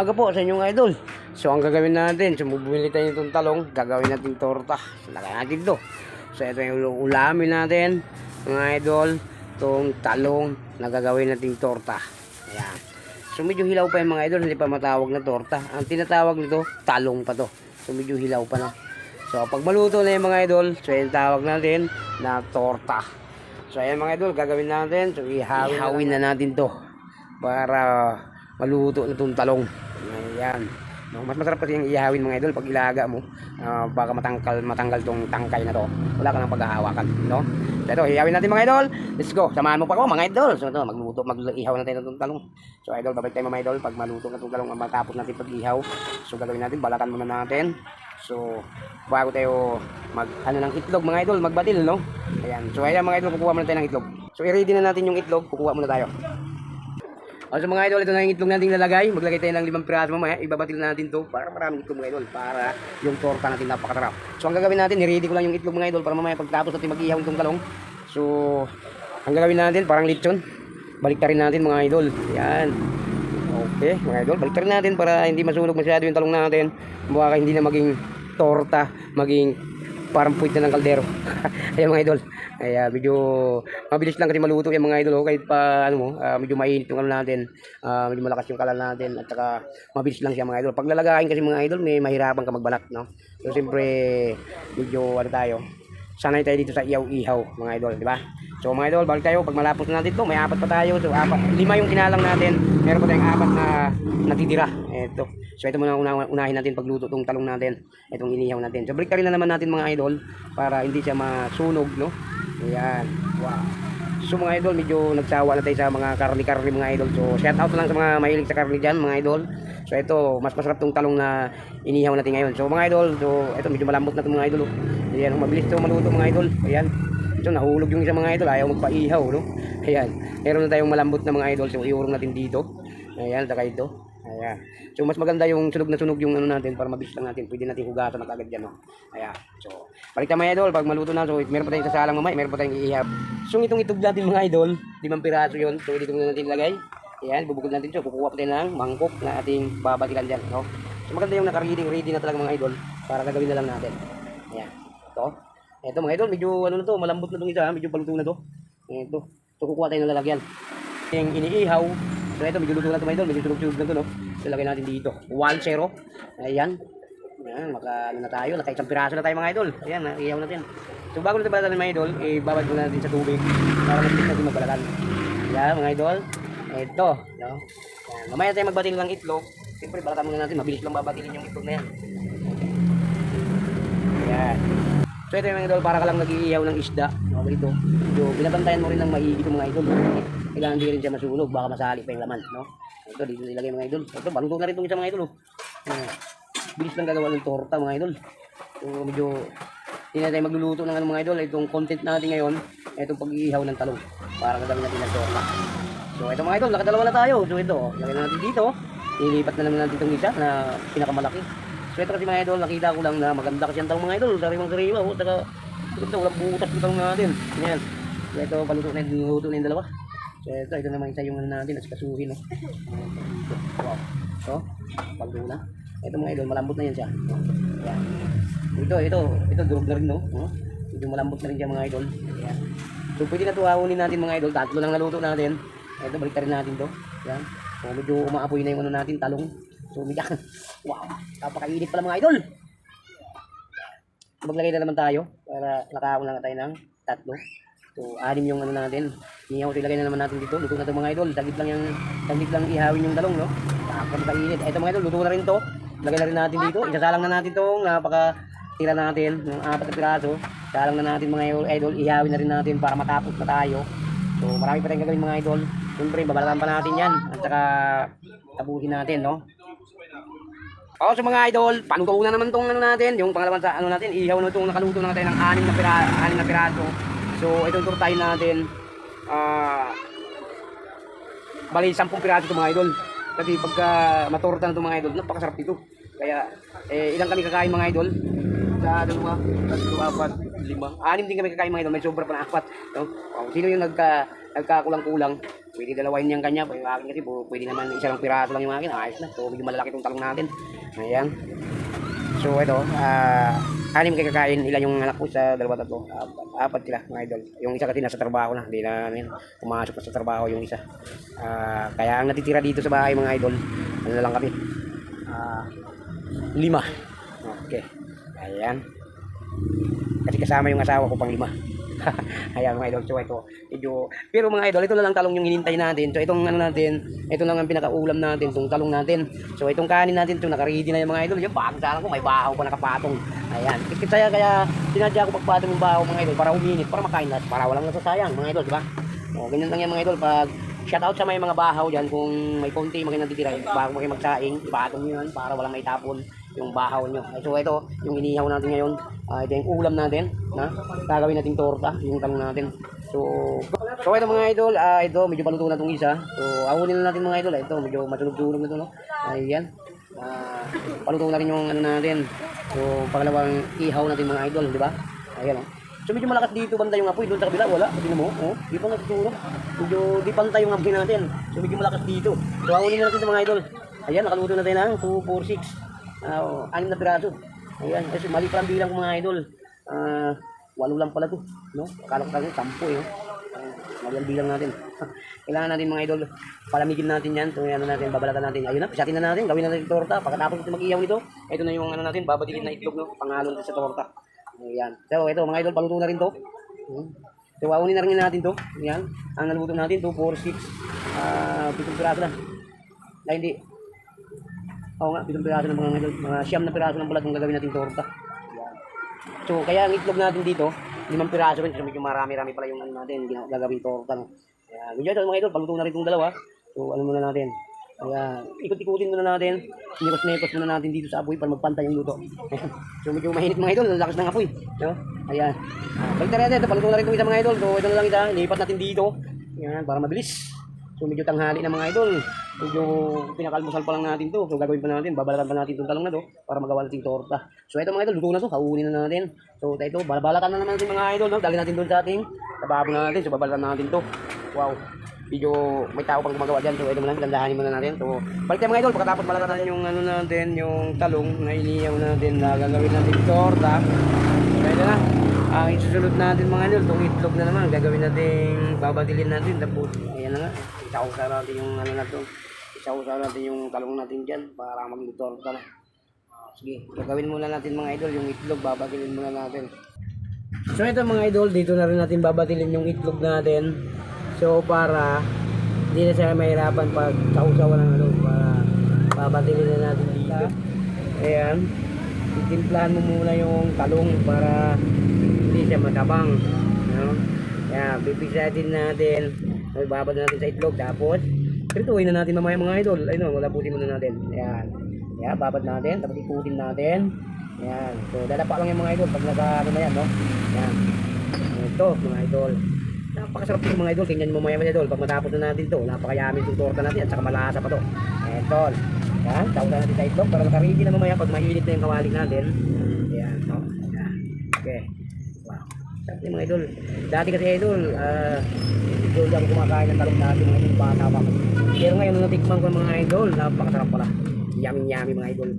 umaga po sa inyong idol. So ang gagawin natin, bumili tayo nitong talong, gagawin natin torta. Lagay natin to. So ito yung ulamin natin, mga idol, itong talong na gagawin nating torta. Ayan. So medyo hilaw pa yung mga idol, hindi pa matawag na torta. Ang tinatawag nito, talong pa to. So medyo hilaw pa na. So pag maluto na yung mga idol, so yung tawag natin na torta. So ayan mga idol, gagawin natin. So ihawin na natin to para maluto na itong talong. Ayan. No, mas masarap kasi yung ihawin mga idol pag ilaga mo. Baka matanggal tong tangkay na to. Wala ka nang paghahawakan, no? So ito, ihawin natin mga idol. Let's go. Samahan mo pa ako mga idol. So ito, mag-ihaw natin itong talong. So idol, babalik tayo mga idol pag maluto na itong talong, matapos natin pag-ihaw. So gagawin natin, balatan muna natin. So bago tayo ng itlog mga idol, magbatil, no? Ayan. So ayan mga idol, kukuha muna tayo ng itlog. So i-ready na natin yung itlog, kukuha muna tayo. So mga idol, ito na yung itlog natin lalagay. Maglagay tayo ng 5 piraso mamaya. Ibabatil natin to para maraming itlog mga idol. Para yung torta natin napakasarap. So ang gagawin natin, i-ready ko lang yung itlog mga idol para mamaya pagtapos natin mag-ihaw itong talong. So ang gagawin natin, parang lechon. Baliktarin natin mga idol. Yan. Okay mga idol, baliktarin natin para hindi masunog masyado yung talong natin. Baka hindi na maging torta, maging parang puwit na ng kaldero. Ayan mga idol. Kaya medyo mabilis lang kasi maluto yung mga idol. Kahit pa medyo mainit yung natin. Medyo malakas yung kalan natin. At saka mabilis lang siya mga idol. Pag lalagayin kasi mga idol, may mahirapan ka magbalat, no? So siyempre medyo tayo. Sanay tayo dito sa ihaw-ihaw mga idol, di ba? So mga idol, balik tayo. Pag malapos na natin to, may 4 pa tayo. So 5 yung kinalang natin. Meron pa tayong 4 na natitira. Ito. So ito muna unahin natin pagluto tong talong natin. Itong inihaw natin. So balik rin na naman natin mga idol para hindi siya masunog, no? Ayan. Wow. So mga idol, medyo nagsawa na tayo sa mga karni-karni mga idol. So shout out lang sa mga mahilig sa karni dyan mga idol. So ito, mas masarap tong talong na inihaw natin ngayon. So mga idol, so ito medyo malambot na itong mga idol. Ayan, mabilis ito maluto mga idol. Ayan. So nahulog yung isang mga idol, ayaw magpaihaw, no? Ayan. Meron na tayong malambot na mga idol. So iurong natin dito. Ayan, saka ito. Ayan. So mas maganda yung sunog na sunog yung natin para mabilis lang natin. Pwede natin hugasan na kagad dyan, no? Ayan. So balik tayo mga idol, pag maluto na, so meron pa tayong sasalang mamay, meron pa tayong iihab. So itong itog natin mga idol, 5 piraso yun. So dito muna natin ilagay. Ayan, bubukod natin ito. Kukuha pa tayo ng mangkok na ating babatikan dyan, no? So maganda yung naka-ready na talaga mga idol para gagawin na lang natin. Ayan. Ito mga idol, medyo na to, malambot na itong isa, medyo paluto na to. Ito. So kukuha tayo ng lalagyan. Yung iniihaw. So ito, medyo luto na ito mga idol, medyo sunog-sunog na ito, no? So lagay natin dito. 1-0. Ayan. Ayan, na tayo. Naka-1 piraso na tayo mga idol. Ayan, ihaw natin. So bago natin balatan mga idol, ibabad muna natin sa tubig para mas natin magbalatan. Ayan mga idol. Ito, no? Ayan. Mamaya tayo magbatil ng itlog. Siyempre balatan muna natin, mabilis lang babatilin yung itlog na yan. Ayan. So ito yung mga idol, para ka lang nag-iihaw ng isda. Okay ito. So binabantayan mo rin ng maigi itong mga idol. Kailangan hindi rin siya masunog, baka masali pa yung laman, no? Ito, dito nilagay mga idol. Ito, baluto na rin itong isa mga idol, oh. Bilis lang gagawa ng torta mga idol. So medyo hindi na tayo magluluto ng mga idol. Itong content natin ngayon, itong pag-iihaw ng talong para gagawin natin ng torta. So ito mga idol, nakadalawa na tayo. So ito, lagay na natin dito. Ilipat na naman natin itong isa na pinakamalaki. So ito kasi mga idol, nakita ko lang na maganda kasi ang talong mga idol. Sariwang-sariwa, oh. Saka ito, walang butas yung talong natin. Ayan. So ito, paluto na yung dalawa. So ito naman isa yung natin, at kasuhin, no? Wow. So, paluto na. Ito mga idol, malambot na yan siya. Ayan. Ito durog na rin, no? Medyo malambot na rin siya mga idol. Ayan. So pwede na ito hahunin natin mga idol. 3 lang naluto natin. Ito, balik rin natin to. Ayan. So medyo umaapoy na yung natin, talong. So medyo, wow, napakainit pala mga idol. Maglagay na naman tayo para nakahawin lang tayo ng 3. So 6 yung natin. Ihaw, so ilagay na naman natin dito. Luto na ito mga idol. Saglit lang ihawin yung talong, no? Napakainit. Ito mga idol, luto na rin to. Lagay na rin natin dito. Isasalang na natin itong napakatira natin ng 4 na piraso. Isasalang na natin mga idol. Ihawin na rin natin para matapos na tayo. So marami pa tayong gagawin mga idol. Siyempre, babalatan pa natin yan. At saka tabuhin natin, no? So mga idol, panuto na naman itong natin. Yung pangalaman sa natin, ihaw na itong nakaluto na natin ng 6 na piraso. So itong turtahin natin. Bali 10 piraso ito mga idol. Kasi pagka matorta na ito mga idol, napakasarap ito. Kaya ilang kami kakain mga idol? isa, dalawa, tatlo, apat, lima. Anim din kami kakain mga idol. May sobra pa na apat. No? Sino yung nagkakulang-kulang, pwede dalawain niyang kanya. Yung akin kasi pwede naman isa lang piraso lang yung akin. Ayos na. So medyo malalaki itong talong natin. Ayan. So ito, anim kayo kakain. Ilan yung anak ko? Sa dalawa, tatlo, apat sila mga idol. Yung isa kasi nasa trabaho na. Hindi na pumasok pa sa trabaho yung isa. Kaya ang natitira dito sa bahay mga idol, ano na lang kami, 5. Okay. Ayan. Kasi kasama yung asawa ko pang 5. Ayan mga idol. So ito, pero mga idol, ito na lang talong yung hinintay natin. So itong ano natin, ito lang ang pinakaulam natin, itong talong natin. So itong kanin natin, ito naka-ready na yung mga idol. Yung pagdaran ko, may bahaw pa nakapatong. Ayan. Kaya sinadya ko pagpatong yung bahaw mga idol para uminit, para makain lahat, para walang nasasayang mga idol, di ba? O ganyan lang yan mga idol. Pag shout out sa may mga bahaw dyan, kung may konti maging natitira, bago kayo magsaing, ipatong nyo yan para walang may tapon yung bahaw nyo. So ito, yung inihaw natin ngayon, ito yung ulam natin, na gagawin natin torta, yung talong natin. So ito mga idol, ito medyo paluto na itong isa. So awunin na natin mga idol, ito medyo matunog-tunog na ito, no? Ayan, paluto na rin yung ano natin. So pangalawang ihaw natin mga idol, di ba? Ayan, no? So medyo malakas dito banda yung apoy, doon sa kabila wala, hindi mo, di pa natutulog. Medyo di pantay yung apoy natin. So medyo malakas dito. So awunin na natin ito mga idol. Ayan, nakaluto na tayo ng 2, 4, 6. 6 na piraso. Ayan, kasi mali pa ang bilang ko mga idol. 8 lang pala to, no? Akala ko kasi 10 no? Mali ang bilang natin. Kailangan natin mga idol, palamigin natin yan. So ano natin, babalatan natin. Ayun na, pisatin na natin, gawin natin torta. Pagkatapos natin mag-iyaw nito, ito na yung ano natin, babadilin na itlog, no? Pangalon sa torta. Ayan. So ito mga idol, paluto na rin to. So awunin na rin natin to. Ayan. Ang naluto natin, 2, 4, 6, 7 piraso na. Ay hindi. Oo nga, 7 piraso na mga idol. Mga 9 na piraso lang pala itong gagawin natin torta. Ayan. So kaya ang itlog natin dito, 5 piraso rin. So medyo marami-rami pala yung ano natin, gagawin torta. No? Ayan. Medyo ito mga idol, paluto na rin itong dalawa. So ano muna natin. Kaya ikot-ikutin muna natin. Nikos-nekos muna natin dito sa apoy para magpantay yung luto. So medyo mainit mga idol, lakas ng apoy. No? Ayan. Balik na rin ito, paluto na rin itong isa mga idol. So ito na lang isa, inipat natin dito. Ayan, para mabilis. So medyo tanghali na mga idol. Medyo pinakalmusal pa lang natin to. So gagawin pa natin, babalatan pa natin itong talong na to para magawa natin torta. So ito mga idol, luto na to, kaunin na natin. So ito, balatan na naman natin mga idol. No? Dali natin doon sa ating tababo natin. So babalatan natin to. Wow. Medyo may tao pang gumagawa dyan. So ito muna, gandahanin muna natin. So balik tayo mga idol, pagkatapos balatan natin yung ano natin, yung talong na iniyaw natin na gagawin natin torta. So ito na. Ang isusunod natin mga idol, itong itlog na naman, gagawin natin, babatilin natin. Tapos, ayan na nga, isausa natin yung ano na ito. Isausa natin yung talong natin dyan para maglutorta na. Sige, gagawin muna natin mga idol, yung itlog, babatilin muna natin. So ito mga idol, dito na rin natin babatilin yung itlog natin. So para hindi na siya mahirapan pag sausawan ng ano, para babatilin na natin dito. Ayan, titimplahan mo muna yung talong para hindi siya matabang, no? Kaya pipisatin natin, babad natin sa itlog, tapos prituin na natin mamaya mga idol. Ayun, labutin muna natin. Ayan, kaya babad natin, tapos ikutin natin. Ayan, so dadapa lang yung mga idol pag naka ano na yan, no? Ayan, ito mga idol, napakasarap yung mga idol. Tingnan mo mamaya mga idol, pag matapos na natin to, napakayamin itong torta natin at saka malasa pa to. Ito, yan, tawag na natin sa itlog para naka-ready na mamaya pag mainit na yung kawali natin. Ayan, no? Ayan. Okay, wow, sarap yung mga idol. Dati kasi idol, idol ako kumakain ng talong natin mga idol, bata pa. Pero ngayon nung natikman ko mga idol, napakasarap pala. Yummy mga idol.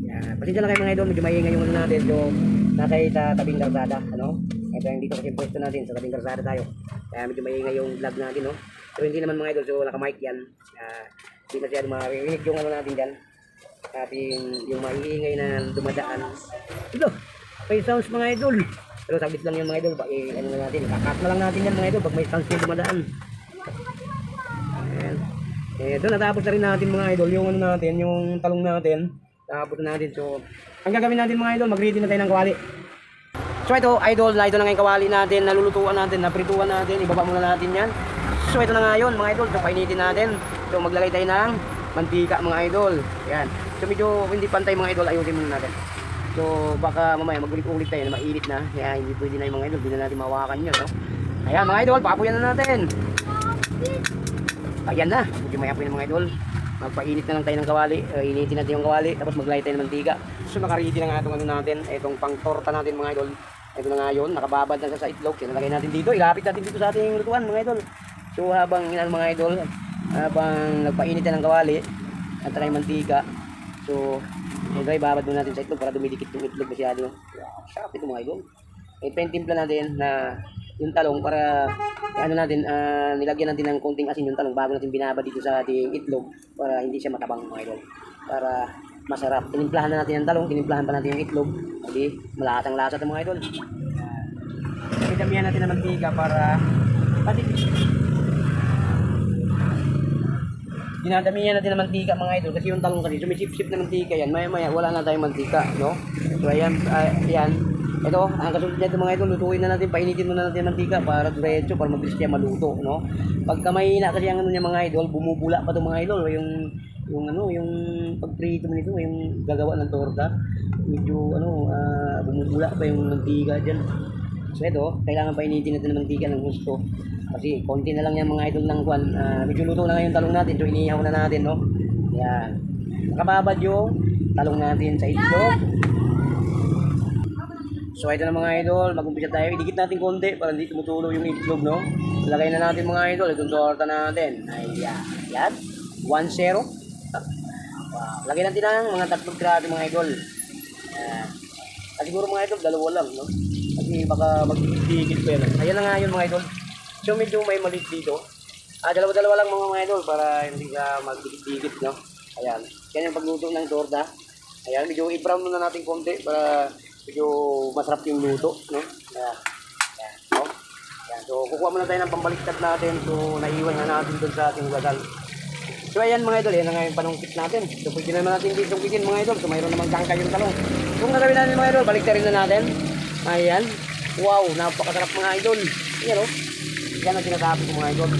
Yan, pasensya na kayo mga idol, medyo maingay yung ano natin. So nasa sa tabing karsada, ano? Ito yung dito kasi pwesto natin, sa tabing karsada tayo. Kaya medyo maingay yung vlog natin, no? Pero hindi naman mga idol, so naka-mic yan. Hindi masyado marinig yung ano natin dyan. Ating yung maingay na dumadaan. Ito, may sounds mga idol. Pero saglit lang yung mga idol, ano na natin, kakat na lang natin yan mga idol pag may sounds yung dumadaan. Ayan. Ito, natapos na rin natin mga idol, yung ano natin, yung talong natin. Tapos na natin, so ang gagawin natin mga idol, mag-ready na tayo ng kawali. So ito idol, na ito na nga yung kawali natin, nalulutuan natin, naprituan natin, ibaba muna natin yan. So ito na nga yun mga idol, so painitin natin. So maglagay tayo ng mantika mga idol. Yan. So medyo hindi pantay mga idol, ayusin muna natin. So baka mamaya magulit-ulit tayo na mainit na. Kaya hindi pwede na yung mga idol, hindi na natin mawakan yun, no? Ayan mga idol, papuyan na natin. Ayan na, medyo may apoy na mga idol. magpainit na lang tayo ng kawali. Initin natin yung kawali, tapos maglagay tayo ng mantika. So nakaready na nga itong ano natin, itong pang torta natin mga idol. Ito na nga yun, nakababad na sa itlog. Sinalagay natin dito, ilapit natin dito sa ating lutuan mga idol. So habang mga idol, habang nagpainit na ng kawali at tayong mantika, so ito babad muna natin sa itlog para dumidikit yung itlog masyado. Sarap ito mga idol. Ito yung timpla natin na yung talong para ano natin, nilagyan natin ng konting asin yung talong bago natin binabad dito sa ating itlog para hindi siya matabang mga idol. Para masarap. Tinimplahan na natin yung talong, tinimplahan pa natin yung itlog. Hindi, malasang lasa ito mga idol. Damihan natin ng mantika para dinadamihan natin ng mantika mga idol kasi yung talong kasi sumisip-sip na mantika yan. Maya wala na tayong mantika, no? So ayan, ito, ang kasunod nito mga idol, lutuin na natin, painitin muna natin ang mantika para diretso, para mabilis siya maluto, no? Pagka mahina kasi ang ano niya mga idol, bumubula pa to mga idol, yung pagprito mo nito, yung gagawa ng torta, medyo bumubula pa yung mantika diyan. So ito, kailangan painitin natin ng mantika ng gusto. Kasi konti na lang yan mga idol ng kwan, medyo luto na ngayon talong natin, so inihaw na natin, no? Yan. Nakababad yung talong natin sa itlog. So ito na mga idol, mag-umpisa tayo. Idikit natin konti para hindi tumutulo yung itlog, no? Lagay na natin mga idol, itong torta natin. Ayan. Yan. 1-0. Wow. Lagay natin ng mga 3 grado mga idol. Ayan. At siguro mga idol, 2 lang, no? Kasi baka mag-digit pa yan. Ayan na nga yun mga idol. So medyo may maliit dito. 2 lang mga idol para hindi ka mag-digit, no? Ayan. Yan yung pagluto ng torta. Ayan, medyo i-brown muna natin konti para medyo masarap yung luto, no? Ayan. Ayan. No? Ayan. So, kukuha muna tayo ng pambaliktad natin. So, naiwan na natin dun sa ating gasal. So, ayan mga idol. Yan na nga yung panungkit natin. So, pwede naman natin dito sungkitin mga idol. So, mayroon naman kangkay yung talong. So, ang gagawin natin mga idol, baliktarin na natin. Ayan. Wow, napakasarap mga idol. Ayan, no? Yan ang sinasabi ko mga idol.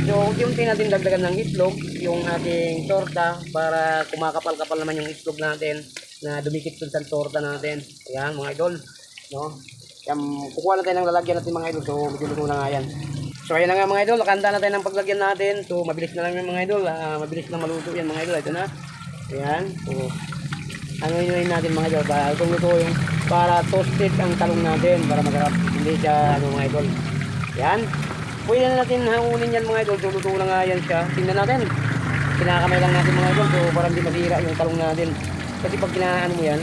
So, unti-unti natin dagdagan ng itlog yung ating torta para kumakapal-kapal naman yung itlog natin na dumikit dun sa torta natin. Ayan mga idol, no? Yan, kukuha na tayo ng lalagyan natin mga idol. So medyo luto na nga yan. So ayan na nga mga idol, nakanta na tayo ng paglagyan natin. So mabilis na lang yung mga idol, mabilis na maluto yan mga idol. Ito na. Ayan. So ano yun natin mga idol para itong luto yung para toasted ang talong natin para masarap. Hindi siya mga idol. Ayan. Pwede na natin hangunin yan mga idol. So luto na nga yan siya. Tingnan natin. Kinakamay lang natin mga idol. So para hindi masira yung talong natin. Kasi pag kinaano mo yan,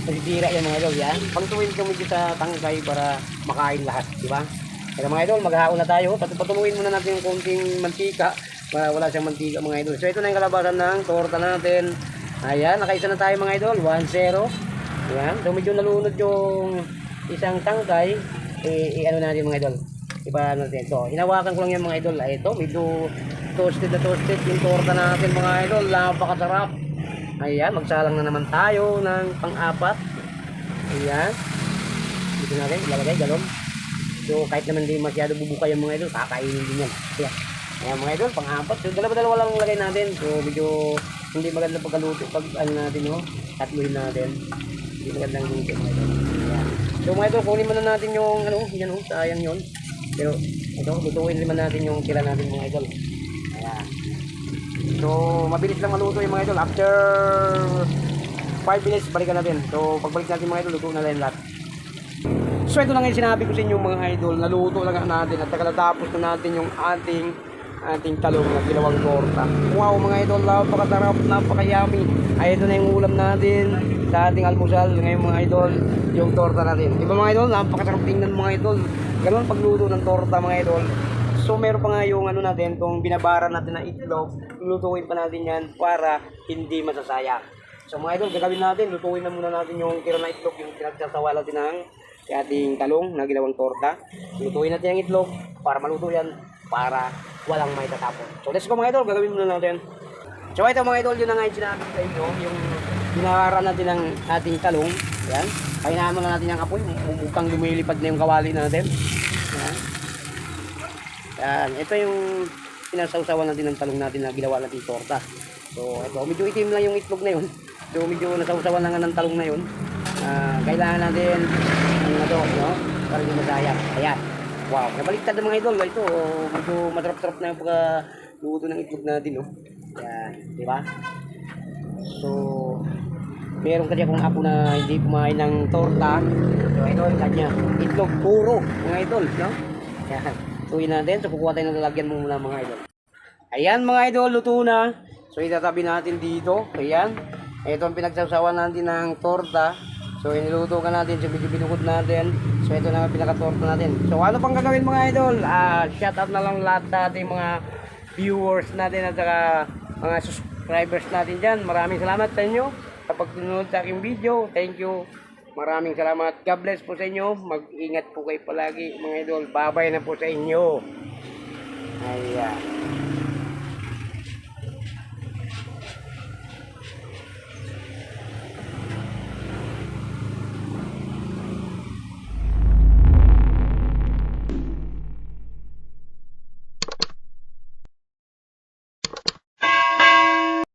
masisira yan mga idol, yan. Pagtuwin ka medyo sa tangkay para makain lahat, di ba? Kaya mga idol, maghahaon na tayo. Patumuin muna natin yung konting mantika para wala siyang mantika mga idol. So ito na yung kalabasan ng torta natin. Ayan, nakaisa na tayo mga idol, 1-0. Ayan, so medyo nalunod yung isang tangkay. Ano natin mga idol. Iba natin. So, hinawakan ko lang yan mga idol. Ito, medyo toasted na toasted yung torta natin mga idol. Napakasarap. Ayan, magsalang na naman tayo ng pang-apat. Ayan. Dito natin, ilalagay, galon. So, kahit naman hindi masyado bubuka yung mga idol, kakainin din yan. Ayan. Ayan mga idol, pang-apat. So, dalawa lang lagay natin. So, medyo hindi maganda pagkaluto. Pag ano natin, no? Tatluhin natin. Hindi magandang luto mga idol. Ayan. So, mga idol, kunin muna natin yung, yan, sayang yun. Pero, ito, lutuin naman natin yung tira natin mga idol. Ayan. So, mabilis lang maluto yung mga idol. After 5 minutes, balikan natin. So, pagbalik natin mga idol, luto na lang lahat. So, ito lang yung sinabi ko sa inyo mga idol. Naluto lang natin at nakalatapos na natin yung ating talong na ginawang torta. Wow mga idol, napakasarap, napaka-yummy. Ay, ito na yung ulam natin sa ating almusal. Ngayon mga idol, yung torta natin. Diba mga idol, napakasarap tingnan mga idol. Ganun pagluto ng torta mga idol. So meron pa nga yung natin, itong binabara natin na itlog, lutuin pa natin yan para hindi masasayang. So mga idol, gagawin natin, lutuin na muna natin yung tira na itlog, yung pinagsasawa natin ng ating talong na ginawang torta. Lutuin natin ang itlog para maluto yan, para walang may tatapon. So let's go mga idol, gagawin muna natin. So ito mga idol, yun na nga yung sinabi sa inyo, yung binabara natin ng ating talong. Yan, pahinaan muna natin yung apoy, mukhang lumilipad na yung kawali natin. Yan. Yan, ito yung pinasawsawan natin ng talong natin na ginawa natin torta. So, ito, medyo itim lang yung itlog na yun. So, medyo nasawsawan lang ng talong na yun. Kailangan natin, no? Para hindi masayang. Ayan. Wow, nabaliktad ng mga idol. Ito, medyo masarap-sarap na yung pagkaluto ng itlog natin, no? Ayan. Yan, di ba? So, meron kasi akong ako na hindi kumain ng torta. So, idol, kanya. Itlog puro, mga idol, no? Yan. Tuwin natin. So, kukuha tayo ng lalagyan mo muna, mga idol. Ayan, mga idol, luto na. So, itatabi natin dito. Ayan. Ito ang pinagsawsawan natin ng torta. So, iniluto ka natin. So, binukod natin. So, ito na ang pinakatorta natin. So, ano pang gagawin, mga idol? Shout out na lang lahat sa ating mga viewers natin at saka mga subscribers natin dyan. Maraming salamat sa inyo sa pagtunod sa aking video. Thank you. Maraming salamat. God bless po sa inyo. Mag-ingat po kayo palagi, mga idol. Bye-bye na po sa inyo. Ayan.